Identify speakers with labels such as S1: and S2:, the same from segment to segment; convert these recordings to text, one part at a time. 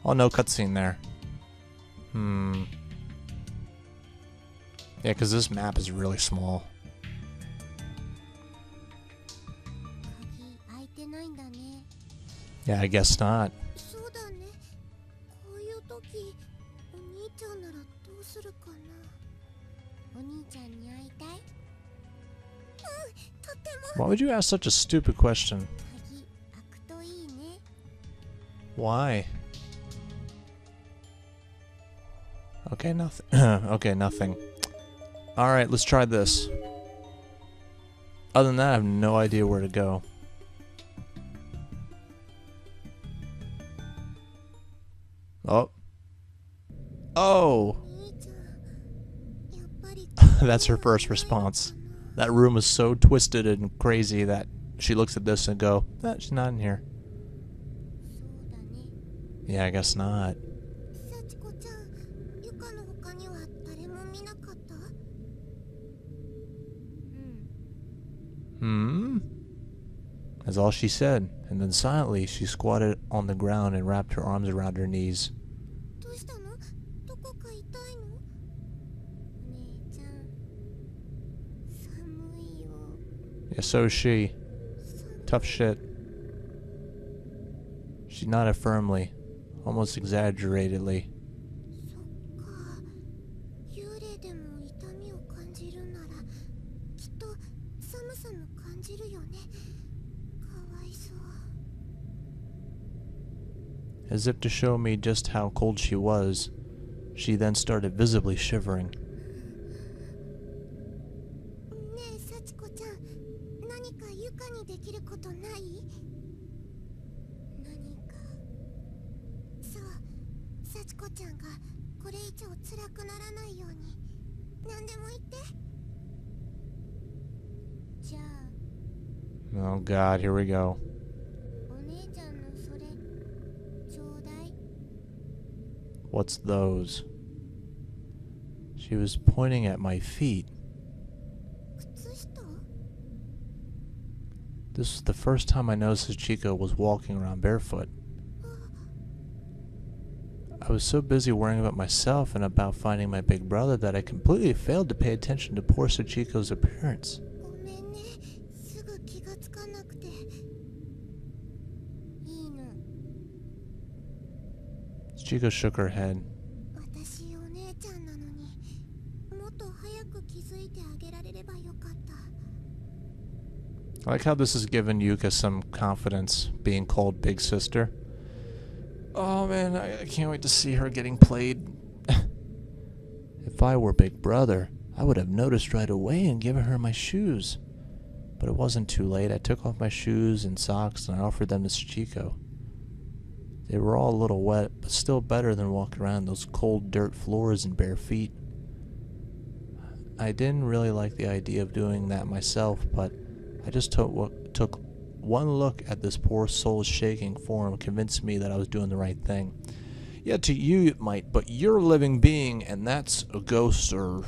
S1: Oh, no cutscene there. Yeah, because this map is really small. Yeah, I guess not. Why would you ask such a stupid question? Why? Okay, nothing. Okay, nothing. Alright, let's try this. Other than that, I have no idea where to go. Oh. Oh! That's her first response. That room is so twisted and crazy that she looks at this and go, she's not in here. Yeah, I guess not. That's all she said, and then silently she squatted on the ground and wrapped her arms around her knees. Yeah, so is she. Tough shit. She nodded firmly, almost exaggeratedly. As if to show me just how cold she was, she then started visibly shivering. Oh God, here we go. What's those? She was pointing at my feet. This was the first time I noticed Sachiko was walking around barefoot. I was so busy worrying about myself and about finding my big brother that I completely failed to pay attention to poor Sachiko's appearance. Sachiko shook her head. I like how this has given Yuka some confidence, being called Big Sister. Oh man, I can't wait to see her getting played. If I were Big Brother, I would have noticed right away and given her my shoes. But it wasn't too late. I took off my shoes and socks and I offered them to Sachiko. They were all a little wet, but still better than walking around those cold dirt floors in bare feet. I didn't really like the idea of doing that myself, but I just took one look at this poor soul's shaking form convinced me that I was doing the right thing. Yeah, to you it might, but you're a living being, and that's a ghost, or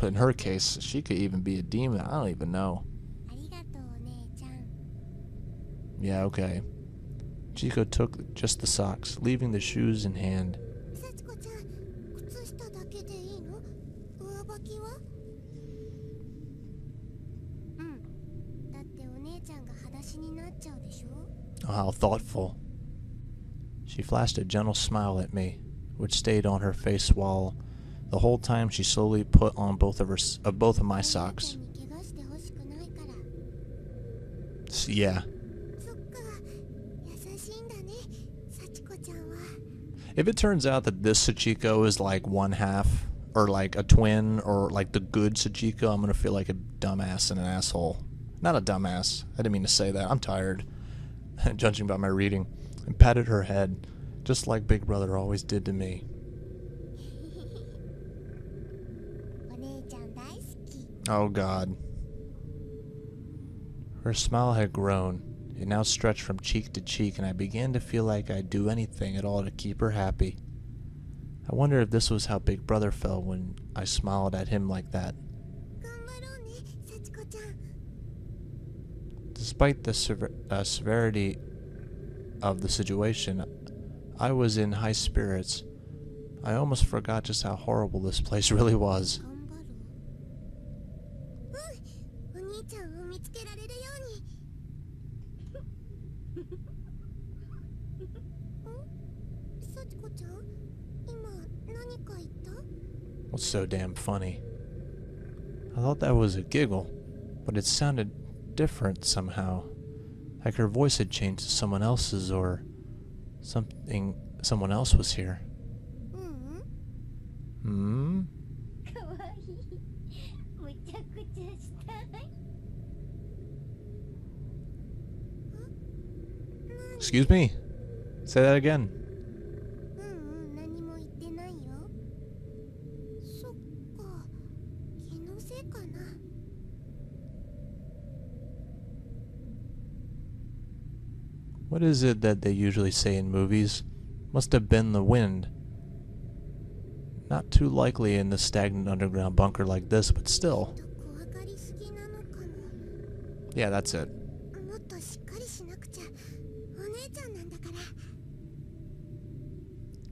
S1: in her case, she could even be a demon. I don't even know. Yeah, okay. Chico took just the socks, leaving the shoes in hand. Oh, how thoughtful. She flashed a gentle smile at me, which stayed on her face while the whole time she slowly put on both of my socks. Yeah. If it turns out that this Sachiko is like one half, or like a twin, or like the good Sachiko, I'm gonna feel like a dumbass and an asshole. Not a dumbass. I didn't mean to say that. I'm tired. Judging by my reading. And patted her head, just like Big Brother always did to me. Oh God. Her smile had grown. It now stretched from cheek to cheek, and I began to feel like I'd do anything at all to keep her happy. I wonder if this was how Big Brother felt when I smiled at him like that. Despite the severity of the situation, I was in high spirits. I almost forgot just how horrible this place really was. What's so damn funny? I thought that was a giggle, but it sounded different somehow. Like her voice had changed to someone else's, or something. Someone else was here. Hmm? Excuse me? Say that again. What is it that they usually say in movies? Must have been the wind. Not too likely in the stagnant underground bunker like this, but still. Yeah, that's it.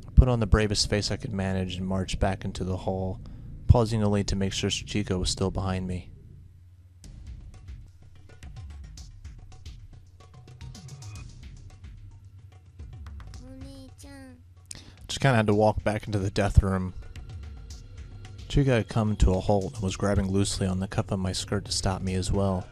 S1: I put on the bravest face I could manage and marched back into the hall, pausing only to make sure Sachiko was still behind me. Just kind of had to walk back into the death room. Chica had come to a halt and was grabbing loosely on the cuff of my skirt to stop me as well.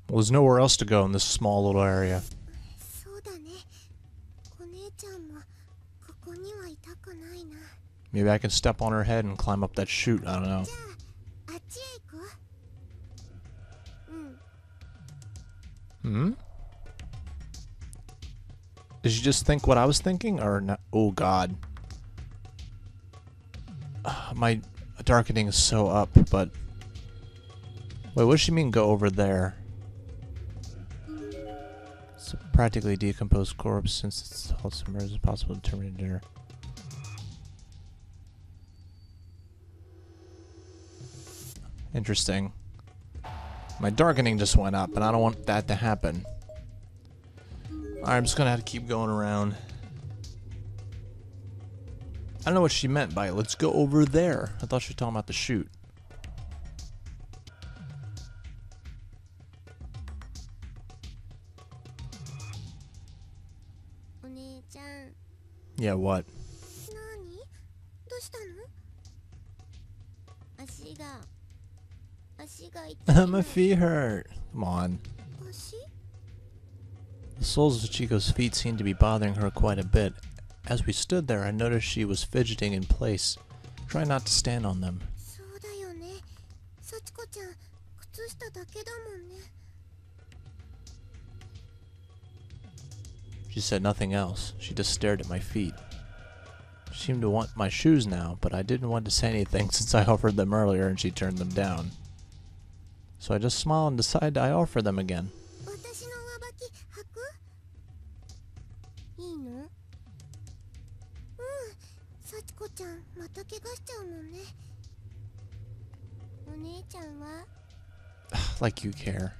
S1: Well, there's nowhere else to go in this small little area. Maybe I can step on her head and climb up that chute, I don't know. Hmm? Did you just think what I was thinking, or not? Oh god. My darkening is so up, but... Wait, what does she mean, go over there? It's a practically decomposed corpse. Since it's all submerged, it's possible to terminate her. Interesting. My darkening just went up, and I don't want that to happen. Alright, I'm just gonna have to keep going around. I don't know what she meant by let's go over there. I thought she was talking about the chute. Yeah, what? My feet hurt. Come on. The soles of Chico's feet seemed to be bothering her quite a bit. As we stood there, I noticed she was fidgeting in place, trying not to stand on them. She said nothing else. She just stared at my feet. She seemed to want my shoes now, but I didn't want to say anything since I offered them earlier and she turned them down. So I just smiled and decided I offer them again. Like you care.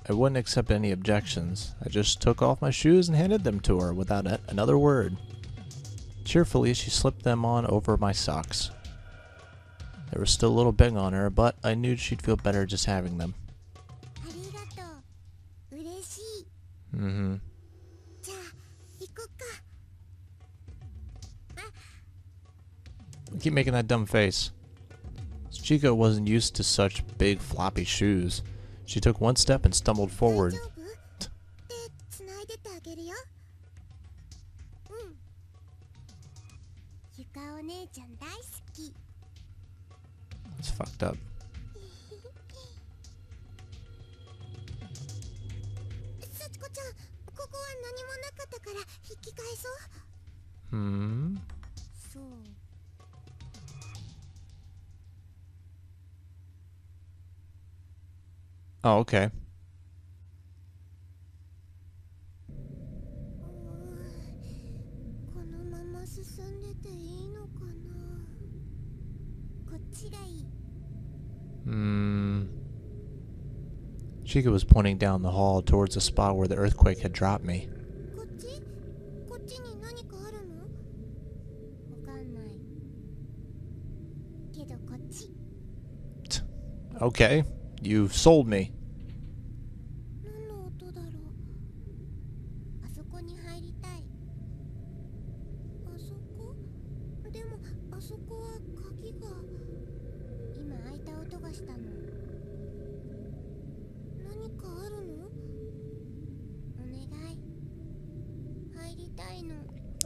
S1: I wouldn't accept any objections. I just took off my shoes and handed them to her without another word. Cheerfully, she slipped them on over my socks. They were still a little big on her, but I knew she'd feel better just having them. Mm-hmm. I keep making that dumb face. Chico wasn't used to such big floppy shoes. She took one step and stumbled forward. It's fucked up. Hmm? Oh, okay. Chica was pointing down the hall towards the spot where the earthquake had dropped me. Okay, you've sold me.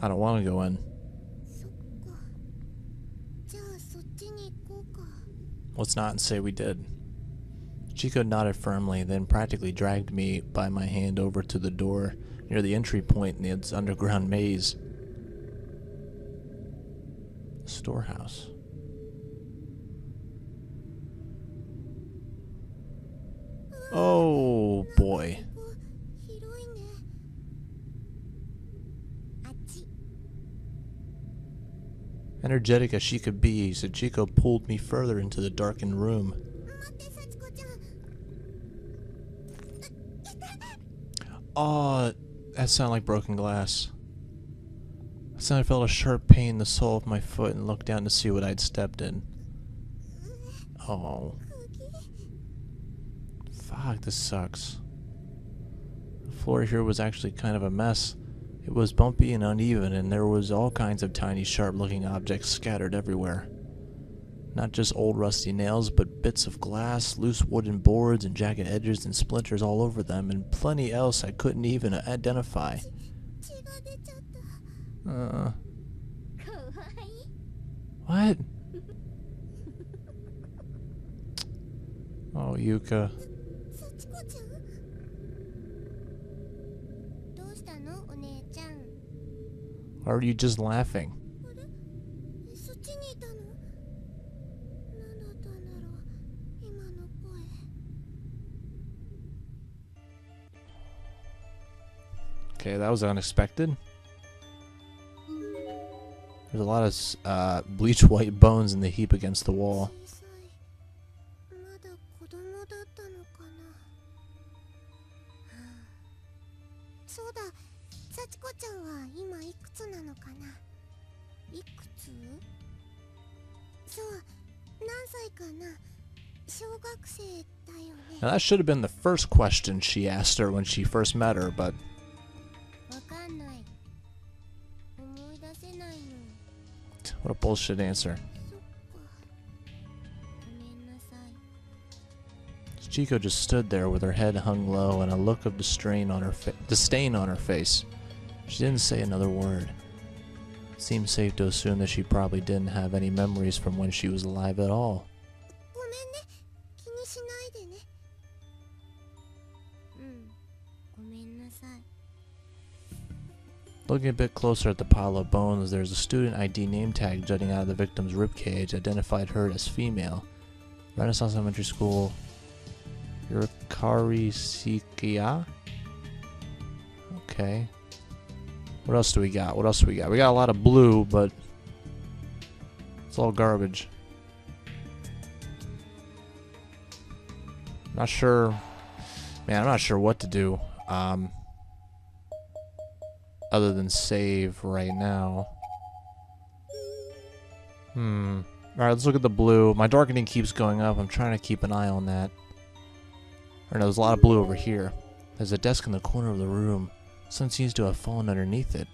S1: I don't want to go in. Let's not say we did. Chico nodded firmly, then practically dragged me by my hand over to the door near the entry point in its underground maze. Storehouse. Oh boy. Energetic as she could be, Sachiko pulled me further into the darkened room. Oh, that sounded like broken glass. Suddenly I felt a sharp pain in the sole of my foot and looked down to see what I'd stepped in. Oh. Fuck, this sucks. The floor here was actually kind of a mess. It was bumpy and uneven, and there was all kinds of tiny, sharp-looking objects scattered everywhere. Not just old rusty nails, but bits of glass, loose wooden boards, and jagged edges and splinters all over them, and plenty else I couldn't even identify. What? Oh, Yuka. Or are you just laughing? Okay, that was unexpected. There's a lot of bleach white bones in the heap against the wall. Now that should have been the first question she asked her when she first met her, but... What a bullshit answer. Chico just stood there with her head hung low and a look of disdain on her face. She didn't say another word. It seemed safe to assume that she probably didn't have any memories from when she was alive at all. Looking a bit closer at the pile of bones, there's a student ID name tag jutting out of the victim's ribcage, identified her as female. Renaissance Elementary School, Yurikari Sikia? Okay. What else do we got? What else do we got? We got a lot of blue, but it's all garbage. Not sure. Man, I'm not sure what to do. Other than save right now. Alright, let's look at the blue. My darkening keeps going up. I'm trying to keep an eye on that. Or no, there's a lot of blue over here. There's a desk in the corner of the room. Something seems to have fallen underneath it.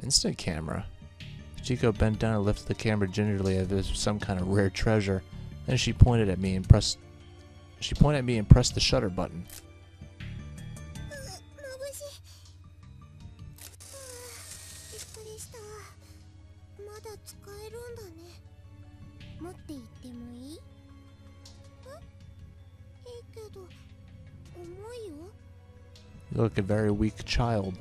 S1: Instant camera. Chico bent down and lifted the camera gingerly as if it was some kind of rare treasure. Then she pointed at me and pressed the shutter button. You look a very weak child.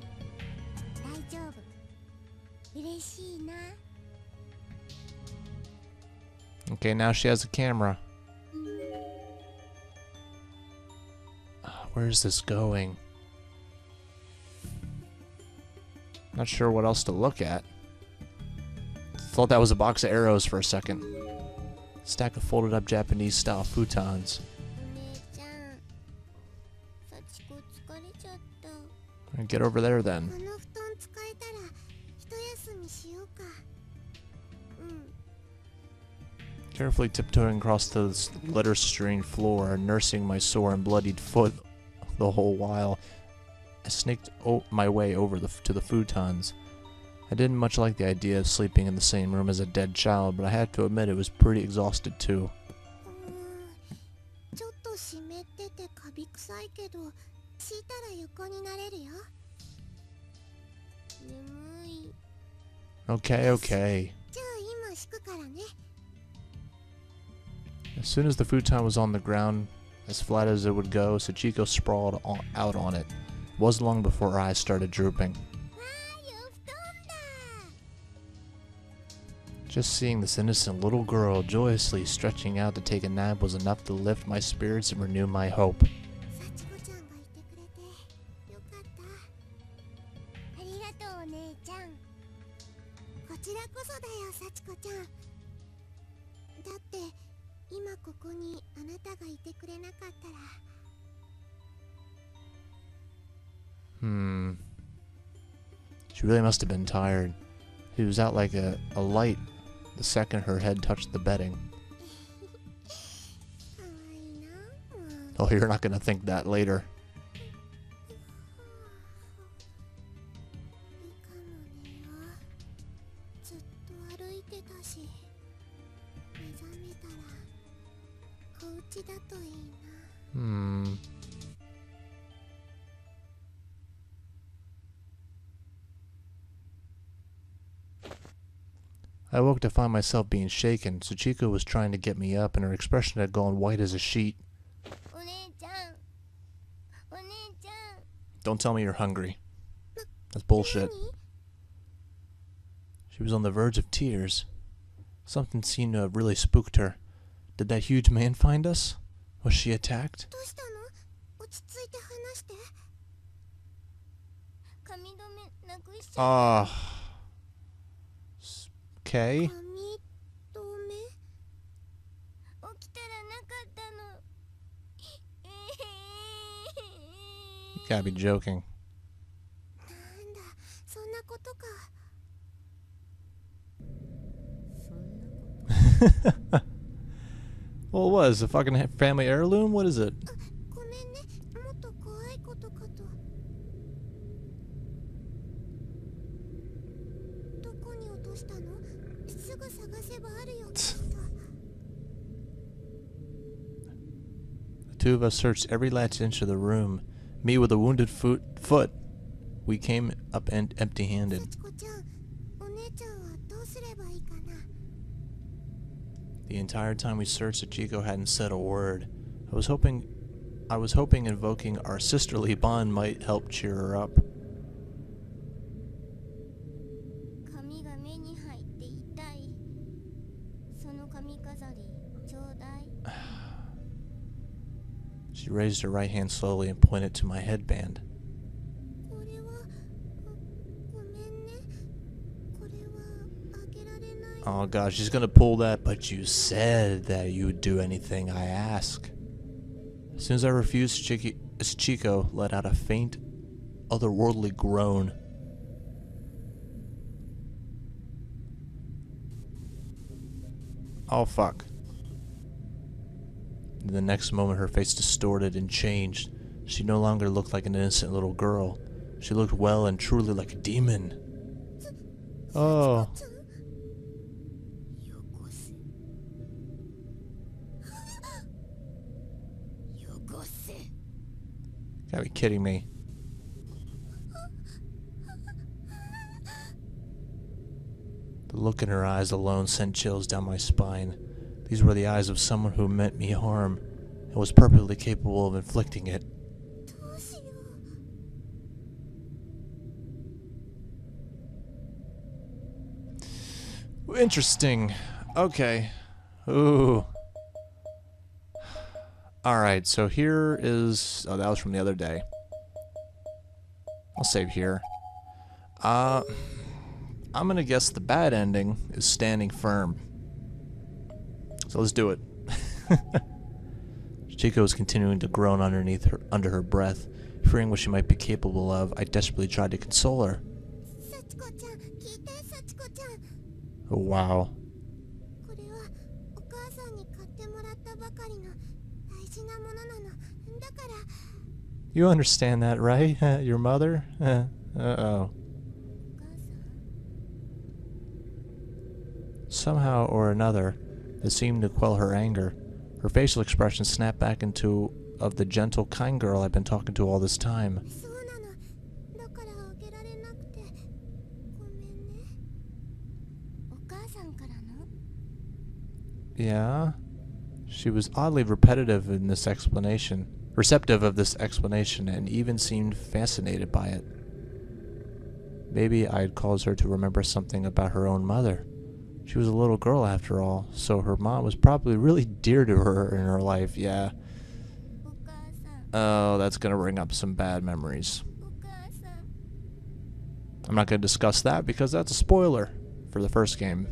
S1: Okay, now she has a camera. Where's this going? Not sure what else to look at. Thought that was a box of arrows for a second. Stack of folded up Japanese style futons. Get over there then. Carefully tiptoeing across the litter-strewn floor, nursing my sore and bloodied foot the whole while, I snaked my way over to the futons. I didn't much like the idea of sleeping in the same room as a dead child, but I had to admit it was pretty exhausted too. Okay. As soon as the futon was on the ground, as flat as it would go, Sachiko sprawled out on it. It wasn't long before her eyes started drooping. Just seeing this innocent little girl joyously stretching out to take a nap was enough to lift my spirits and renew my hope. She really must have been tired. She was out like a light the second her head touched the bedding. Oh, you're not gonna think that later. I woke to find myself being shaken. Sachiko was trying to get me up, and her expression had gone white as a sheet. Don't tell me you're hungry. That's bullshit. She was on the verge of tears. Something seemed to have really spooked her. Did that huge man find us? Was she attacked? Okay. You gotta be joking. Well, it was a fucking family heirloom? What is it? The two of us searched every last inch of the room. Me with a wounded foot. We came up empty-handed. The entire time we searched, Sachiko hadn't said a word. I was hoping invoking our sisterly bond might help cheer her up. She raised her right hand slowly and pointed to my headband. Oh god, she's gonna pull that, but you said that you would do anything I ask. As soon as I refused, Sachiko let out a faint, otherworldly groan. Oh fuck. The next moment her face distorted and changed. She no longer looked like an innocent little girl. She looked well and truly like a demon. Oh. Gotta be kidding me. The look in her eyes alone sent chills down my spine. These were the eyes of someone who meant me harm and was perfectly capable of inflicting it. Interesting. Okay. Ooh. Alright, so here is... Oh, that was from the other day. I'll save here. I'm gonna guess the bad ending is standing firm. So let's do it. Chico is continuing to groan under her breath. Fearing what she might be capable of, I desperately tried to console her. Oh, wow. You understand that, right? Your mother? Uh-oh. Somehow or another, it seemed to quell her anger. Her facial expression snapped back into of the gentle, kind girl I've been talking to all this time. Yeah? She was oddly receptive of this explanation, and even seemed fascinated by it. Maybe I'd caused her to remember something about her own mother. She was a little girl after all, so her mom was probably really dear to her in her life, yeah. Oh, that's gonna bring up some bad memories. I'm not gonna discuss that because that's a spoiler for the first game.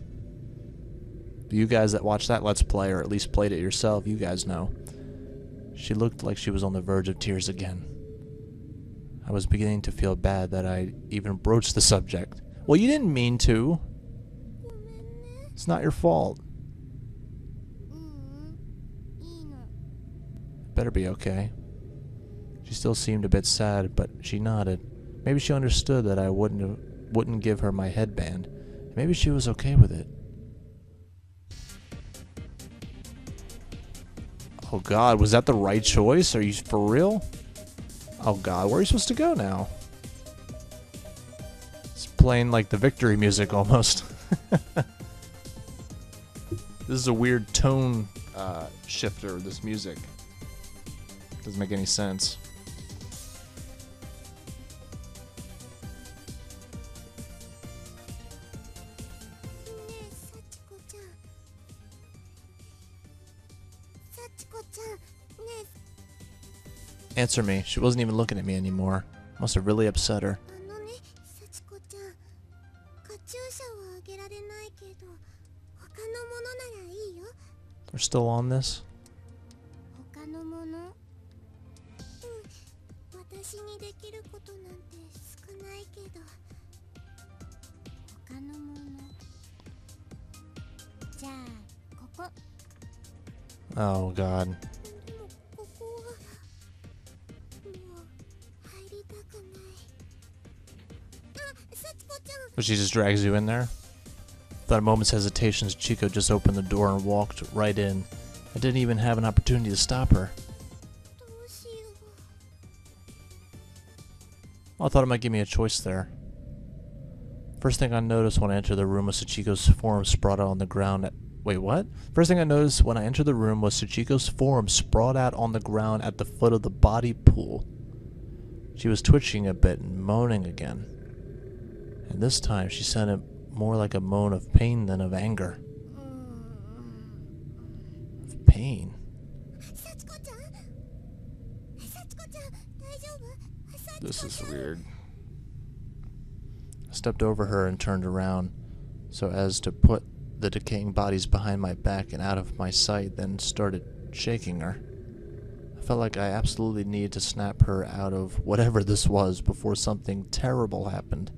S1: You guys that watched that Let's Play, or at least played it yourself, you guys know. She looked like she was on the verge of tears again. I was beginning to feel bad that I even broached the subject. Well, you didn't mean to. It's not your fault. Better be okay. She still seemed a bit sad, but she nodded. Maybe she understood that I wouldn't give her my headband. Maybe she was okay with it. Oh god, was that the right choice? Are you for real? Oh god, where are you supposed to go now? It's playing like the victory music almost. This is a weird tone shifter, this music. Doesn't make any sense. Answer me. She wasn't even looking at me anymore. Must have really upset her. We're still on this? Oh god. But she just drags you in there? Without a moment's hesitation, Sachiko just opened the door and walked right in. I didn't even have an opportunity to stop her. Well, I thought it might give me a choice there. First thing I noticed when I entered the room was Sachiko's form sprawled out on the ground. Wait, what? First thing I noticed when I entered the room was Sachiko's form sprawled out on the ground at the foot of the body pool. She was twitching a bit and moaning again. And this time she sounded more like a moan of pain than of anger. Of pain? This is weird. I stepped over her and turned around so as to put the decaying bodies behind my back and out of my sight, then started shaking her. I felt like I absolutely needed to snap her out of whatever this was before something terrible happened.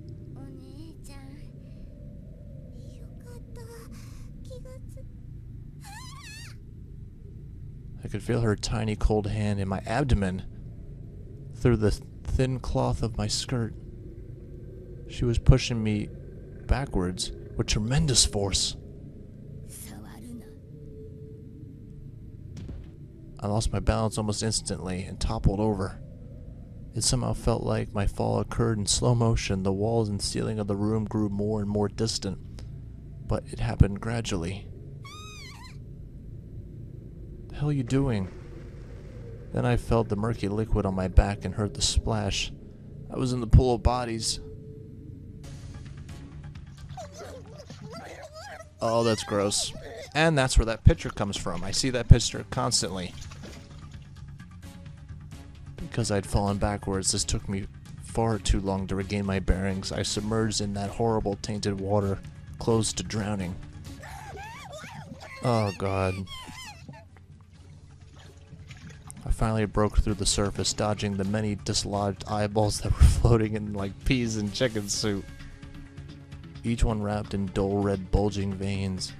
S1: I could feel her tiny cold hand in my abdomen through the thin cloth of my skirt. She was pushing me backwards with tremendous force. I lost my balance almost instantly and toppled over. It somehow felt like my fall occurred in slow motion. The walls and ceiling of the room grew more and more distant, but it happened gradually. What the hell are you doing? Then I felt the murky liquid on my back and heard the splash. I was in the pool of bodies. Oh, that's gross. And that's where that picture comes from. I see that picture constantly. Because I'd fallen backwards, this took me far too long to regain my bearings. I submerged in that horrible tainted water, close to drowning. Oh god. I finally broke through the surface, dodging the many dislodged eyeballs that were floating in like peas and chicken soup. Each one wrapped in dull red bulging veins.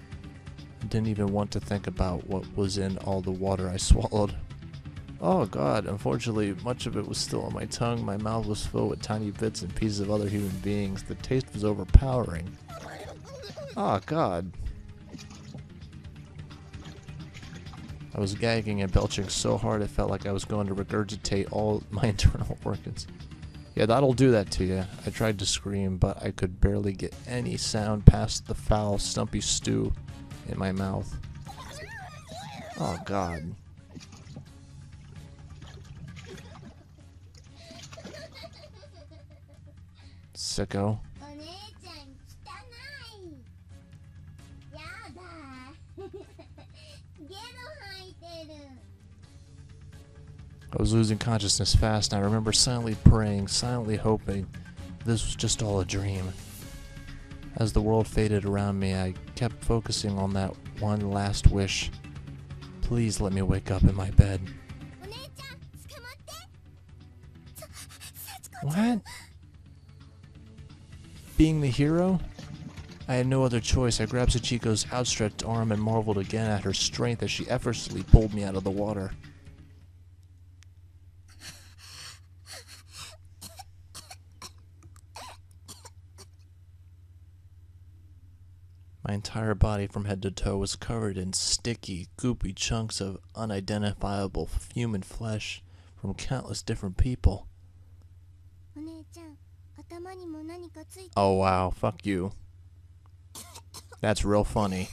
S1: I didn't even want to think about what was in all the water I swallowed. Oh god, unfortunately, much of it was still on my tongue. My mouth was filled with tiny bits and pieces of other human beings. The taste was overpowering. Oh god. I was gagging and belching so hard it felt like I was going to regurgitate all my internal organs. Yeah, that'll do that to you. I tried to scream, but I could barely get any sound past the foul, stumpy stew in my mouth. Oh god. Sicko. I was losing consciousness fast, and I remember silently praying, silently hoping this was just all a dream. As the world faded around me, I kept focusing on that one last wish. Please let me wake up in my bed. What? Being the hero? I had no other choice. I grabbed Sachiko's outstretched arm and marveled again at her strength as she effortlessly pulled me out of the water. My entire body from head to toe was covered in sticky, goopy chunks of unidentifiable human flesh from countless different people. Oh wow, fuck you. That's real funny.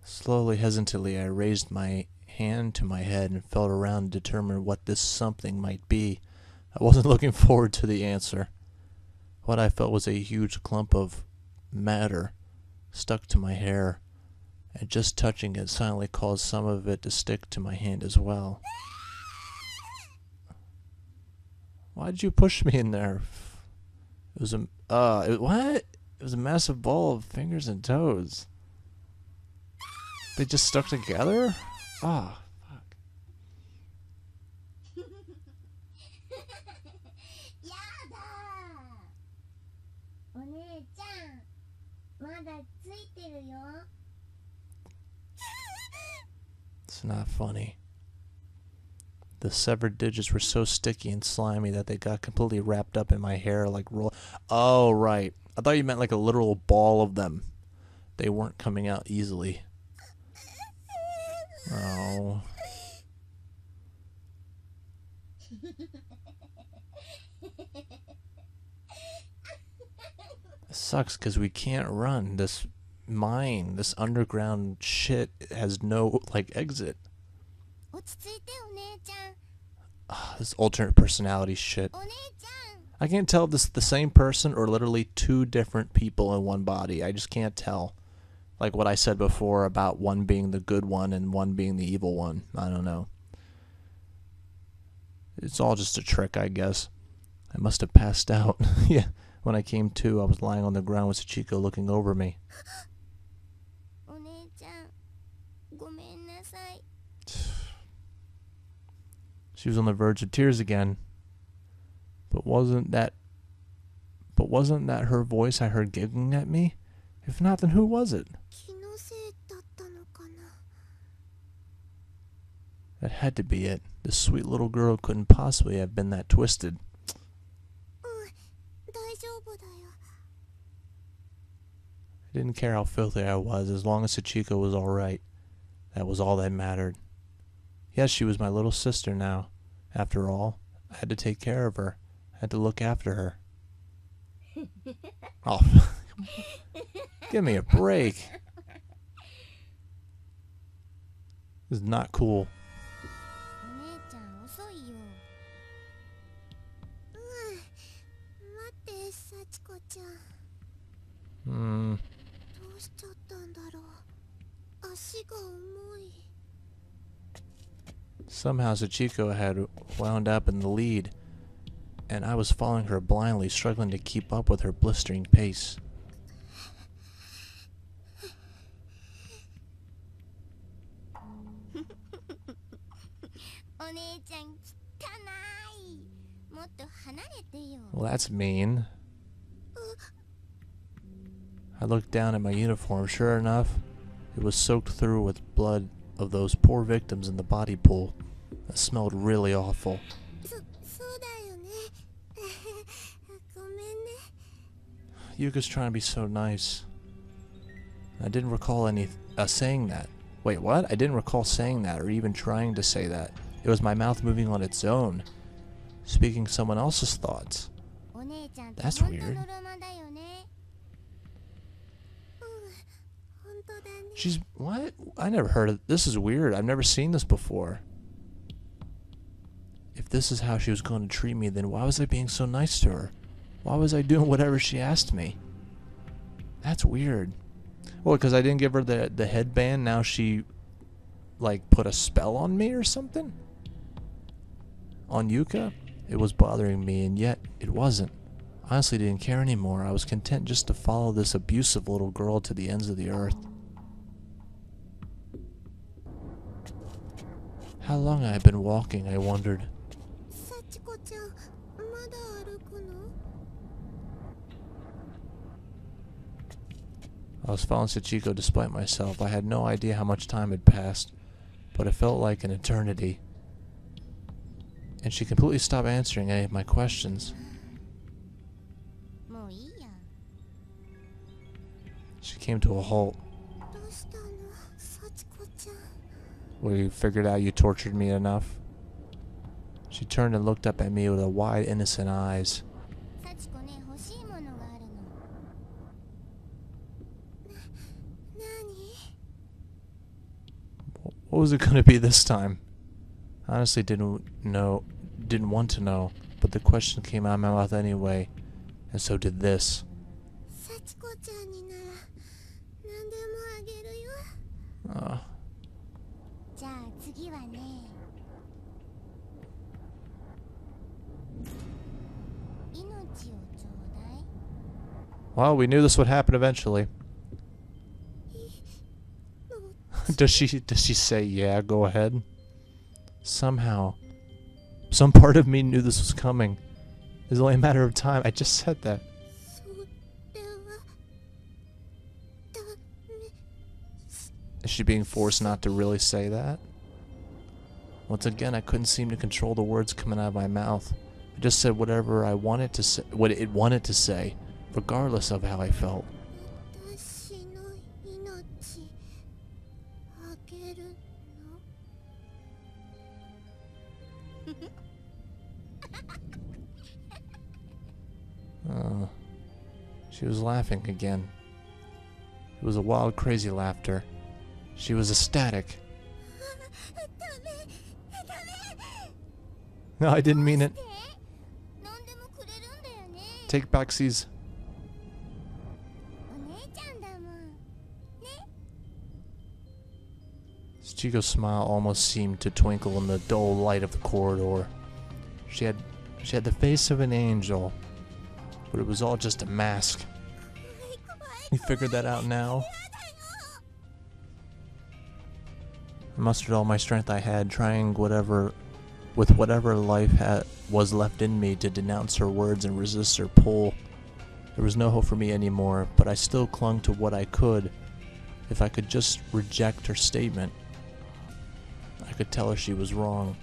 S1: Slowly, hesitantly, I raised my hand to my head and felt around to determine what this something might be. I wasn't looking forward to the answer. What I felt was a huge clump of matter stuck to my hair, and just touching it silently caused some of it to stick to my hand as well. Why'd you push me in there? It was a what? It was a massive ball of fingers and toes. They just stuck together? Ah, fuck. It's not funny. The severed digits were so sticky and slimy that they got completely wrapped up in my hair like roll. Oh, right. I thought you meant like a literal ball of them. They weren't coming out easily. Oh. It sucks because we can't run. This mine, this underground shit has no, like, exit. This alternate personality shit. I can't tell if this is the same person or literally two different people in one body. I just can't tell. Like what I said before about one being the good one and one being the evil one. I don't know. It's all just a trick, I guess. I must have passed out. Yeah. When I came to, I was lying on the ground with Sachiko looking over me. She was on the verge of tears again. But wasn't that her voice I heard giggling at me? If not, then who was it? That had to be it. This sweet little girl couldn't possibly have been that twisted. I didn't care how filthy I was, as long as Sachiko was alright. That was all that mattered. Yes, she was my little sister now. After all, I had to take care of her. I had to look after her. Oh, give me a break. This is not cool. Somehow Sachiko had wound up in the lead, and I was following her blindly, struggling to keep up with her blistering pace. Well, that's mean. I looked down at my uniform. Sure enough, it was soaked through with blood of those poor victims in the body pool. It smelled really awful. Yuka's trying to be so nice. I didn't recall saying that. Wait, what? I didn't recall saying that or even trying to say that. It was my mouth moving on its own, speaking someone else's thoughts. That's weird. She's... what? I never heard of... this is weird. I've never seen this before. If this is how she was going to treat me, then why was I being so nice to her? Why was I doing whatever she asked me? That's weird. Well, because I didn't give her the headband, now she, like, put a spell on me or something? On Yuka? It was bothering me, and yet it wasn't. I honestly didn't care anymore. I was content just to follow this abusive little girl to the ends of the earth. How long I had been walking, I wondered. I was following Sachiko despite myself. I had no idea how much time had passed, but it felt like an eternity. And she completely stopped answering any of my questions. She came to a halt. We figured out you tortured me enough. She turned and looked up at me with a wide, innocent eyes. What was it going to be this time? I honestly didn't want to know, but the question came out of my mouth anyway, and so did this. Well, we knew this would happen eventually. Does she say, yeah, go ahead? Somehow, some part of me knew this was coming. It was only a matter of time. I just said that. Is she being forced not to really say that? Once again, I couldn't seem to control the words coming out of my mouth. I just said whatever I wanted to say, what it wanted to say, regardless of how I felt. She was laughing again. It was a wild, crazy laughter. She was ecstatic. No, I didn't mean it. Take backsies. Sachiko's smile almost seemed to twinkle in the dull light of the corridor. She had the face of an angel, but it was all just a mask. You figured that out now? I mustered all my strength I had, trying with whatever life was left in me to denounce her words and resist her pull. There was no hope for me anymore, but I still clung to what I could. If I could just reject her statement, I could tell her she was wrong.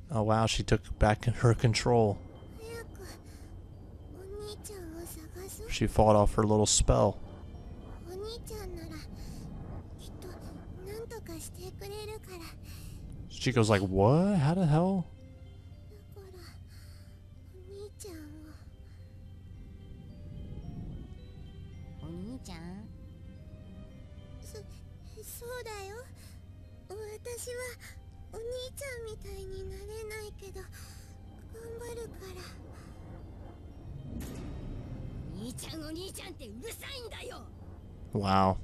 S1: Oh wow, she took back her control. She fought off her little spell. She goes like, what? How the hell? Wow.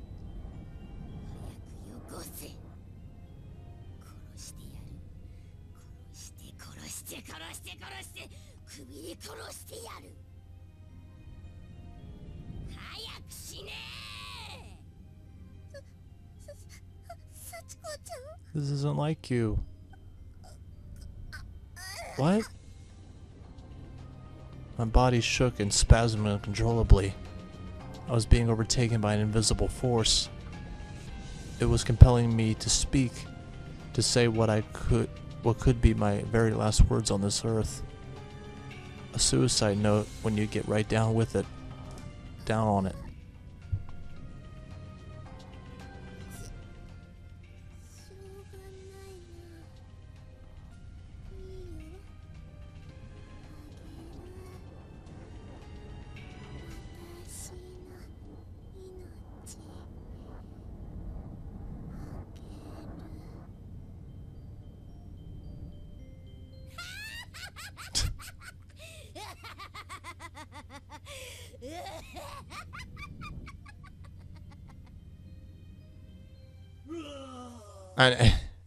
S1: This isn't like you. What? My body shook and spasmed uncontrollably. I was being overtaken by an invisible force. It was compelling me to speak, to say what could be my very last words on this earth. A suicide note when you get right down with it. Down on it.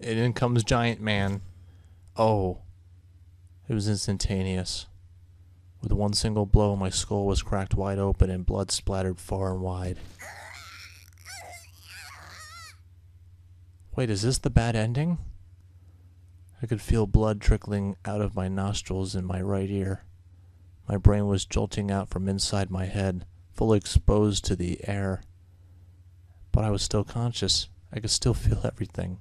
S1: And in comes Giant Man. Oh. It was instantaneous. With one single blow, my skull was cracked wide open and blood splattered far and wide. Wait, is this the bad ending? I could feel blood trickling out of my nostrils in my right ear. My brain was jolting out from inside my head, fully exposed to the air. But I was still conscious. I could still feel everything.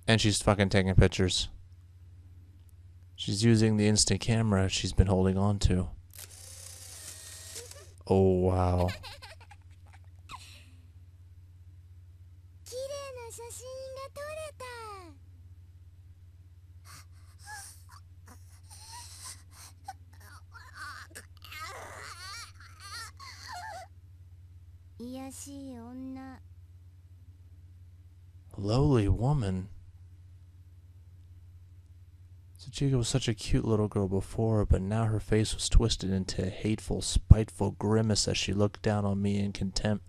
S1: And she's fucking taking pictures. She's using the instant camera she's been holding on to. Oh, wow. Lowly woman. Sachiko was such a cute little girl before, but now her face was twisted into a hateful, spiteful grimace as she looked down on me in contempt.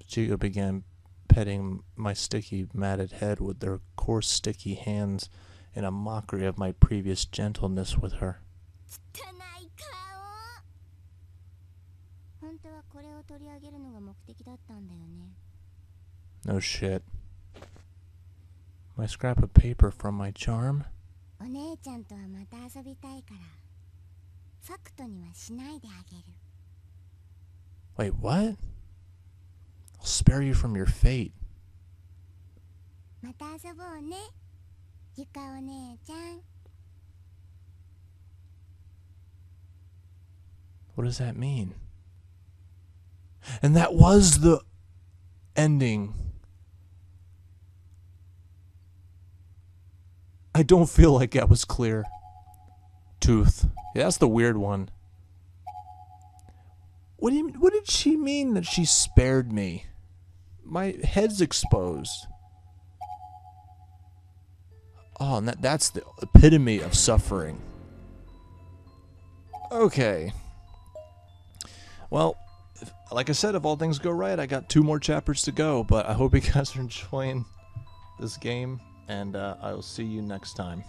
S1: Sachiko began petting my sticky, matted head with their coarse, sticky hands in a mockery of my previous gentleness with her. No shit. My scrap of paper from my charm? Wait, what? I'll spare you from your fate. What does that mean? And that was the ending. I don't feel like that was clear. Tooth. Yeah, that's the weird one. What did she mean that she spared me? My head's exposed. Oh, and that's the epitome of suffering. Okay. Well, like I said, if all things go right, I got 2 more chapters to go, but I hope you guys are enjoying this game, and I will see you next time.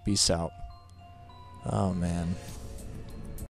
S1: Peace out. Oh, man.